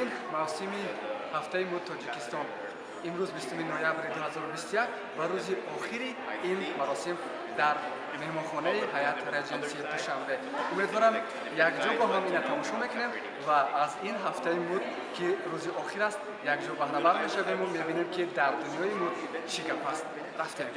мебинем мавсими ҳафтаи мӯд Тоҷикистон. имрӯз 20 ноябри 2021 ба рӯзи охири ин маросим дар меҳмонхонаи ҳаят Редженси Душанбе. умедворам якҷо бо ҳам ина тамошо мекунем ва аз ин ҳафтаи мӯд ки рӯзи охир аст якҷо баҳравар мешавему мебинем ки дар дунёи мӯд чӣ гап аст. рафтем.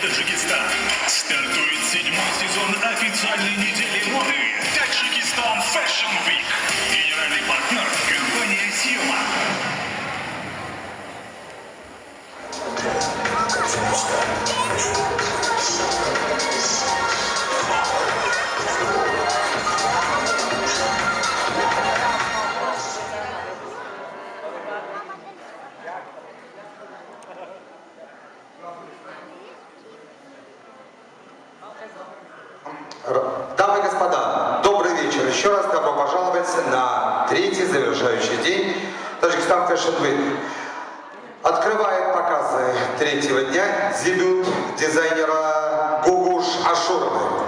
Таджикистан. Стартует 7-й сезон официальной недели моды Таджикистан Fashion Week. Генеральный партнер – компания Сима. Дамы и господа, добрый вечер. Еще раз добро пожаловать на третий завершающий день Таджикистан Fashion Week. Открывает показы третьего дня дебют дизайнера Гугуш Ашуровой.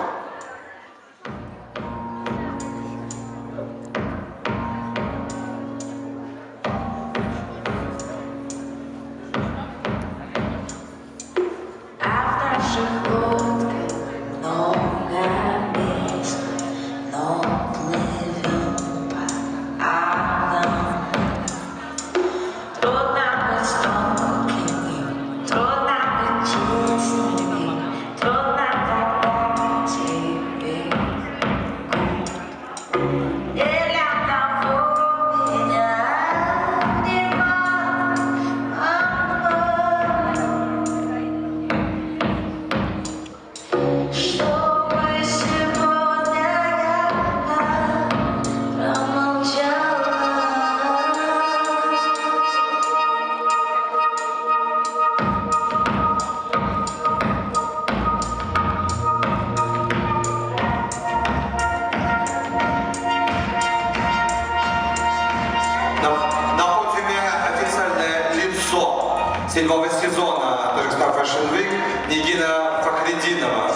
Седьмого сезона Таджикистан Fashion Week Нигина Фахридинова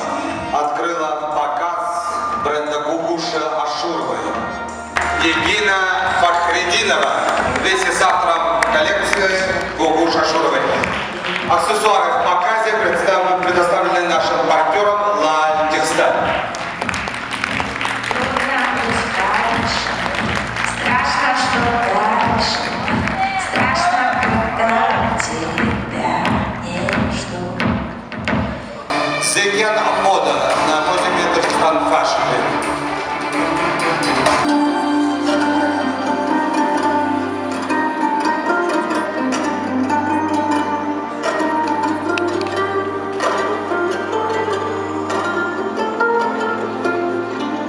открыла показ бренда Гугуша Ашуровой. Нигина Фахридинова вместе с автором коллекции Гугуш Ашуровой. Аксессуары в показе предоставлены нашим партнером Ла Текстиль. Зеген мода на подиуме Таджикистан Fashion Week.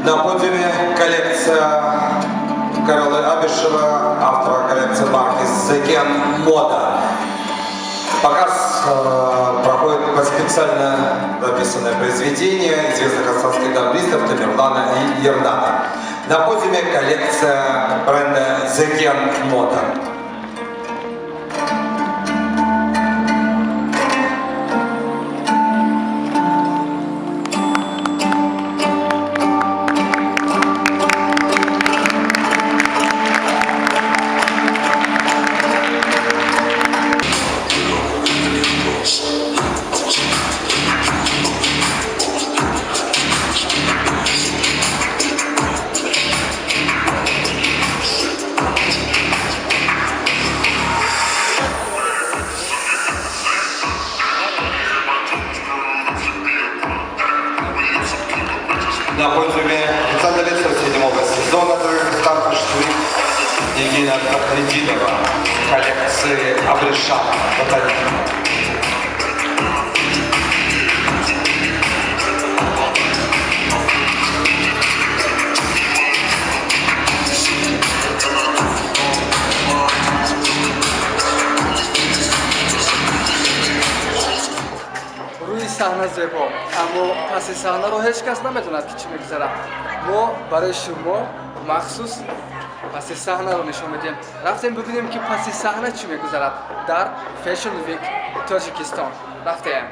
На подиуме коллекция Каролы Абишева, автора коллекции марки Зеген мода. Показ проходит по специально написанное произведение известных казахстанских дублистов Тамерлана и Ердана. На подиуме коллекция бренда Зеген мода. на подиуме официальное лицо 7-го сезона Дагестан Fashion Week Евгения Ахмединова коллекции Абришан. صحنه زیبا اما پس صحنه رو هیچ کس نمیدوند که چی میگذره ما برای شما مخصوص پس صحنه رو نشون میدیم رفتیم ببینیم که پس صحنه چی میگذرد در فیشن ویک تاجیکستان رفتیم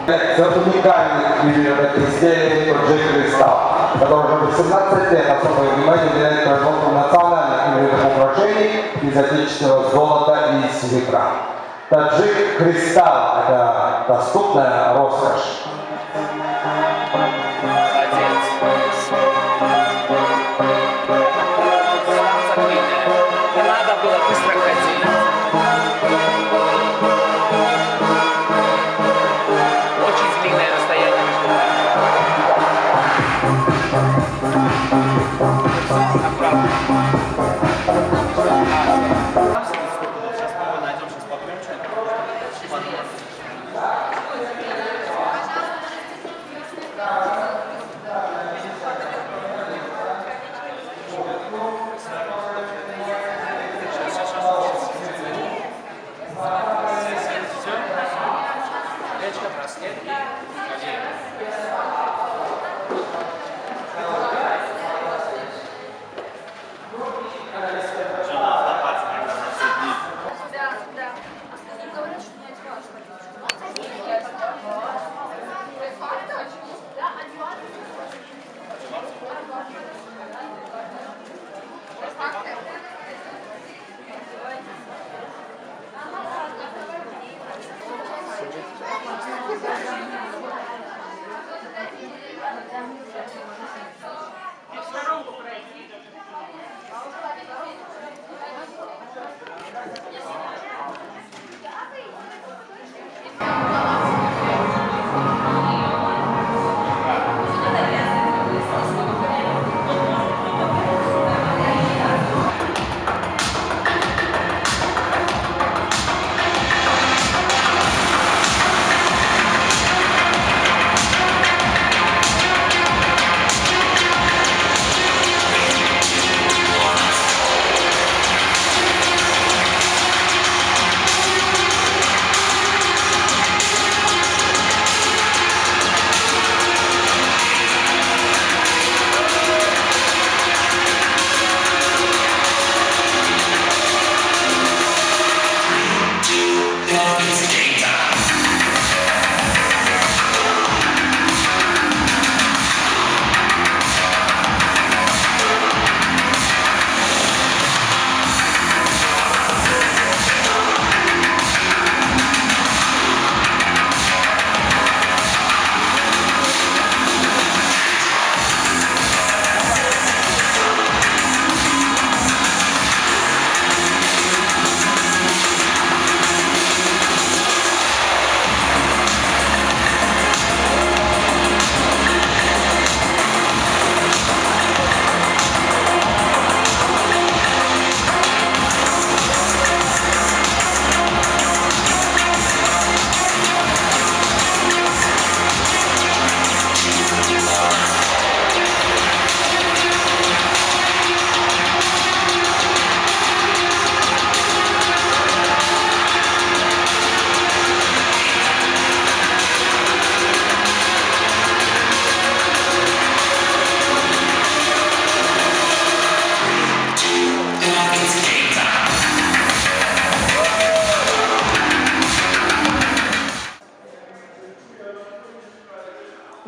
Это уникальный ювелирных изделий от Джек Кристалл, который уже 18 лет особое внимание уделяет производству национальных ювелирных украшений из отечественного золота и серебра. Таджик Кристалл – это доступная роскошь. Не надо было быстро ходить. Очень длинное расстояние между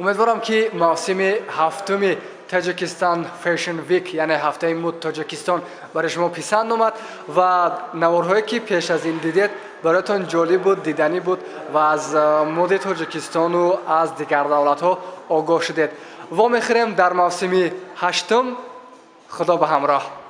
امیدوارم که موسم هفتم تاجیکستان فیشن ویک یعنی هفته مد تاجیکستان برای شما پسند اومد و نوارهایی که پیش از این دیدید برایتان جالب بود، دیدنی بود و از مد تاجیکستان و از دیگر دولت ها آگاه شدید. و میخوریم در موسم هشتم. خدا به همراه.